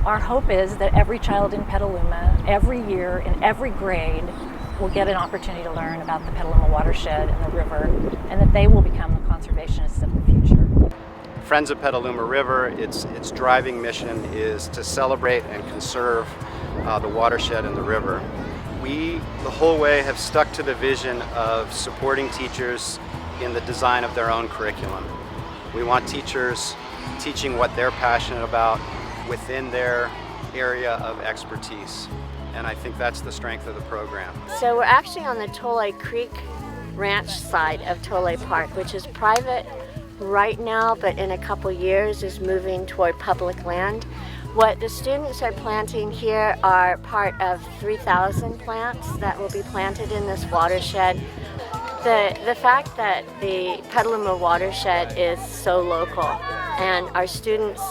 Our hope is that every child in Petaluma, every year, in every grade, will get an opportunity to learn about the Petaluma watershed and the river, and that they will become the conservationists of the future. Friends of Petaluma River, its driving mission is to celebrate and conserve the watershed and the river. We, the whole way, have stuck to the vision of supporting teachers in the design of their own curriculum. We want teachers teaching what they're passionate about within their area of expertise. And I think that's the strength of the program. So we're actually on the Tolai Creek Ranch side of Tolai Park, which is private right now, but in a couple years is moving toward public land. What the students are planting here are part of 3,000 plants that will be planted in this watershed. The fact that the Petaluma watershed is so local, and our students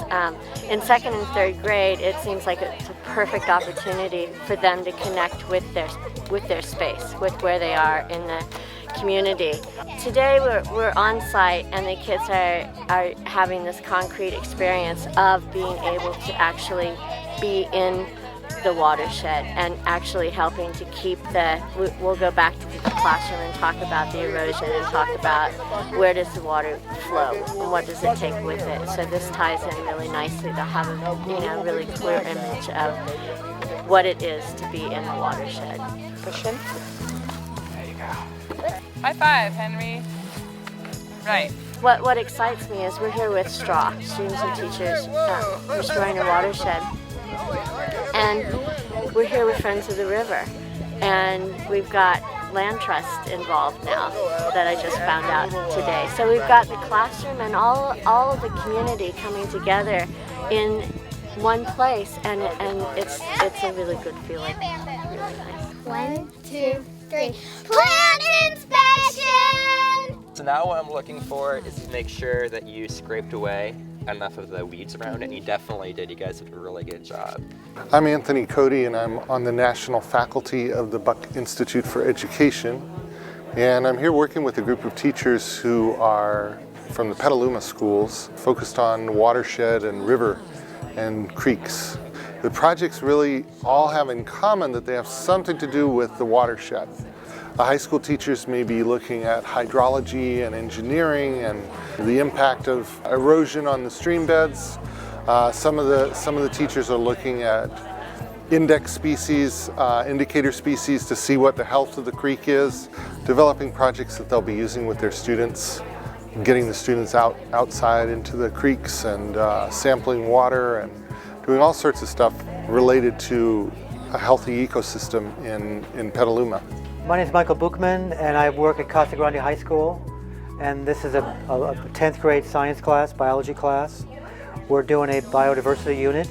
in second and third grade, it seems like it's a perfect opportunity for them to connect with their space, with where they are in the community. Today we're on site, and the kids are having this concrete experience of being able to actually be in the watershed and actually helping to keep we'll go back to the classroom and talk about the erosion and talk about where does the water flow and what does it take with it. So this ties in really nicely to have a really clear image of what it is to be in the watershed. Christian? There you go. High five, Henry. Right. What excites me is we're here with STRAW, Students and Teachers Restoring the Watershed. And we're here with Friends of the River. And we've got Land Trust involved now that I just found out today. So we've got the classroom and all of the community coming together in one place, and it's a really good feeling. Really nice. 1, 2, 3. Plant inspection! So now what I'm looking for is to make sure that you scraped away enough of the weeds around it, and you definitely did. You guys did a really good job. I'm Anthony Cody, and I'm on the national faculty of the Buck Institute for Education. And I'm here working with a group of teachers who are from the Petaluma schools, focused on watershed and river and creeks. The projects really all have in common that they have something to do with the watershed. High school teachers may be looking at hydrology and engineering and the impact of erosion on the stream beds. Some of the teachers are looking at index species, indicator species to see what the health of the creek is, developing projects that they'll be using with their students, getting the students outside into the creeks and sampling water and doing all sorts of stuff related to a healthy ecosystem in Petaluma. My name is Michael Buchman, and I work at Casa Grande High School, and this is a 10th grade science class, biology class. We're doing a biodiversity unit.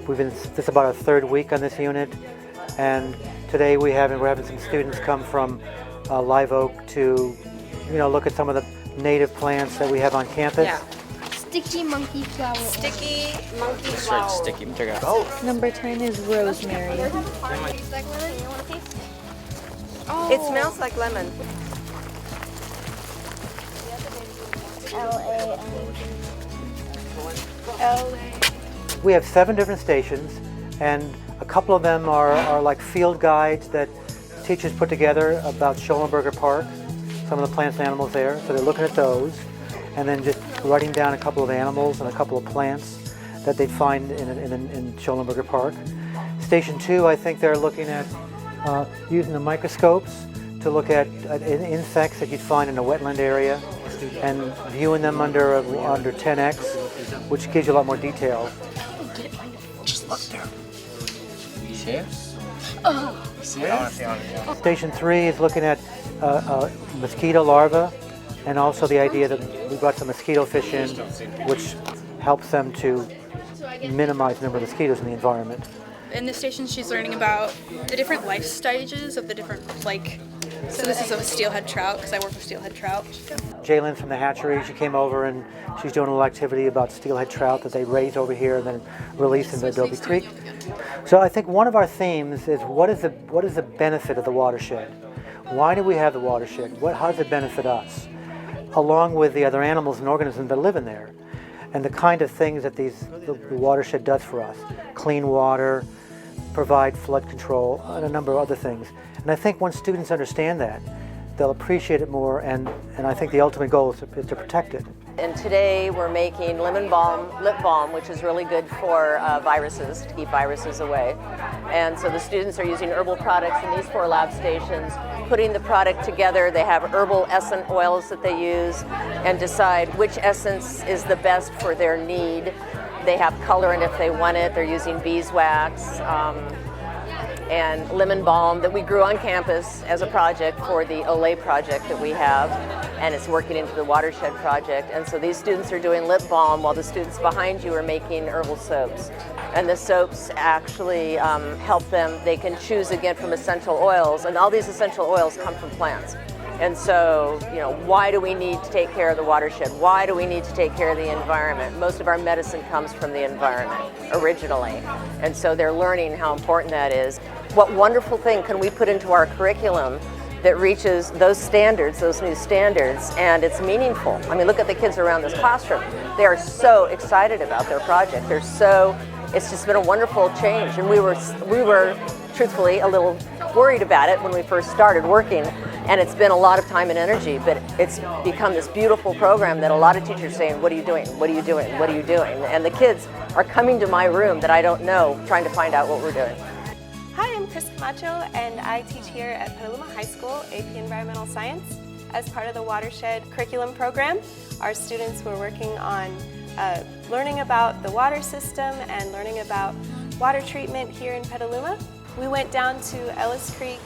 This is about our third week on this unit, and today we're having some students come from Live Oak to look at some of the native plants that we have on campus. Yeah. Sticky monkey flower. Sticky monkey flower. Sticky. Check it out. Number 10 is rosemary. It smells like lemon. We have 7 different stations, and a couple of them are like field guides that teachers put together about Schollenberger Park, some of the plants and animals there. So they're looking at those, and then just writing down a couple of animals and a couple of plants that they'd find in Schollenberger Park. Station 2, I think they're looking at using the microscopes to look at insects that you'd find in a wetland area and viewing them under 10x, which gives you a lot more detail. Just look there. You see it? Oh. You see it? I want to see it. Station 3 is looking at mosquito larvae, and also the idea that we brought some mosquito fish in, which helps them to minimize the number of mosquitoes in the environment. In this station, she's learning about the different life stages of the different, so this is a steelhead trout, because I work with steelhead trout. Jaylyn's from the hatchery. She came over and she's doing a little activity about steelhead trout that they raise over here and then release into Adobe Creek. So I think one of our themes is what is the benefit of the watershed? Why do we have the watershed? How does it benefit us? Along with the other animals and organisms that live in there. and the kind of things that the watershed does for us. Clean water, provide flood control, and a number of other things. And I think once students understand that, they'll appreciate it more, and I think the ultimate goal is to protect it. And today we're making lemon balm, lip balm, which is really good for viruses, to keep viruses away. And so the students are using herbal products in these 4 lab stations, putting the product together. They have herbal essence oils that they use and decide which essence is the best for their need. They have colorant if they want it. They're using beeswax and lemon balm that we grew on campus as a project for the Olay project that we have, and it's working into the watershed project. And so these students are doing lip balm while the students behind you are making herbal soaps. And the soaps actually help them. They can choose again from essential oils, and all these essential oils come from plants. And so, why do we need to take care of the watershed? Why do we need to take care of the environment? Most of our medicine comes from the environment originally. And so they're learning how important that is. What wonderful thing can we put into our curriculum that reaches those standards, those new standards, and it's meaningful? I mean, look at the kids around this classroom. They are so excited about their project. It's just been a wonderful change. And we were truthfully a little worried about it when we first started working. And it's been a lot of time and energy, but it's become this beautiful program that a lot of teachers are saying, what are you doing? What are you doing? What are you doing? And the kids are coming to my room that I don't know, trying to find out what we're doing. Hi, I'm Chris Camacho, and I teach here at Petaluma High School, AP Environmental Science. As part of the Watershed curriculum program, our students were working on learning about the water system and learning about water treatment here in Petaluma. We went down to Ellis Creek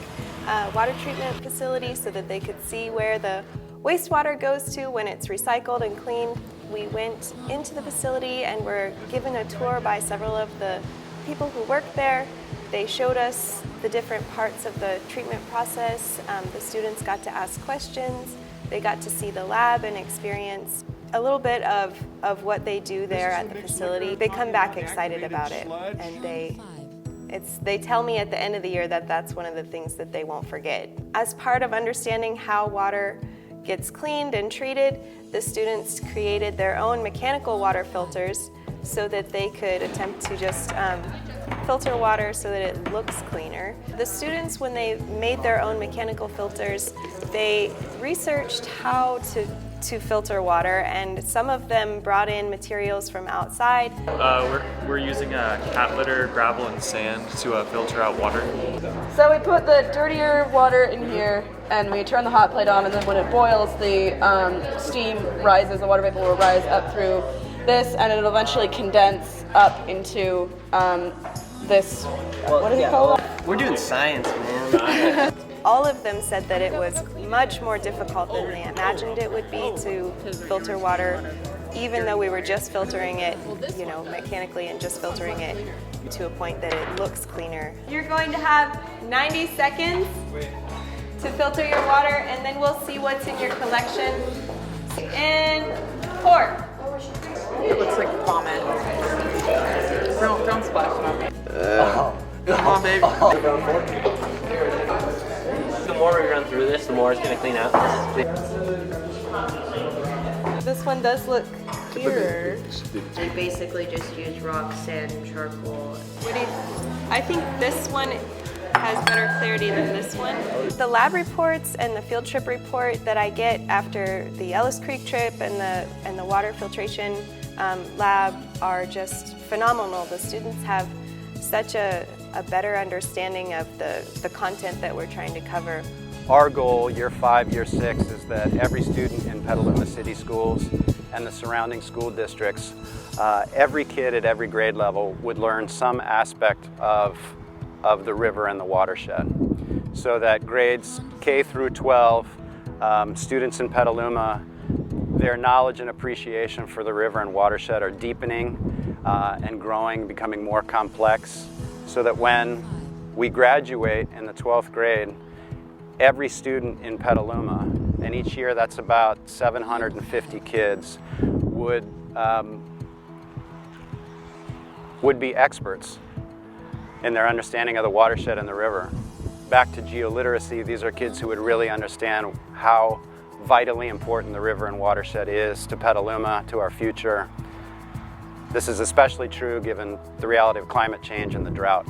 water treatment facility so that they could see where the wastewater goes to when it's recycled and cleaned. We went into the facility and were given a tour by several of the people who work there. They showed us the different parts of the treatment process. The students got to ask questions. They got to see the lab and experience a little bit of what they do there at the facility. They come back excited about it, and they tell me at the end of the year that that's one of the things that they won't forget. As part of understanding how water gets cleaned and treated, the students created their own mechanical water filters so that they could attempt to just filter water so that it looks cleaner. The students, when they made their own mechanical filters, they researched how to filter water, and some of them brought in materials from outside. We're using cat litter, gravel, and sand to filter out water. So we put the dirtier water in here, and we turn the hot plate on, and then when it boils, the steam rises, the water vapor will rise up through this, and it'll eventually condense up into this, what is it called? We're doing science, man. All of them said that it was much more difficult than they imagined it would be to filter water, even though we were just filtering it, mechanically and just filtering it to a point that it looks cleaner. You're going to have 90 seconds to filter your water, and then we'll see what's in your collection. And pour. It looks like vomit. Don't splash it on me. Come on, baby. The more we run through this, the more it's going to clean out. This one does look clearer. They basically just use rock, sand, and charcoal. I think this one has better clarity than this one. The lab reports and the field trip report that I get after the Ellis Creek trip and the water filtration lab are just phenomenal. The students have such a better understanding of the content that we're trying to cover. Our goal, year 5, year 6, is that every student in Petaluma City Schools and the surrounding school districts, every kid at every grade level would learn some aspect of the river and the watershed. So that grades K through 12, students in Petaluma, their knowledge and appreciation for the river and watershed are deepening and growing, becoming more complex, so that when we graduate in the 12th grade, every student in Petaluma, and each year that's about 750 kids, would be experts in their understanding of the watershed and the river. Back to geoliteracy, these are kids who would really understand how vitally important the river and watershed is to Petaluma, to our future, This is especially true given the reality of climate change and the drought.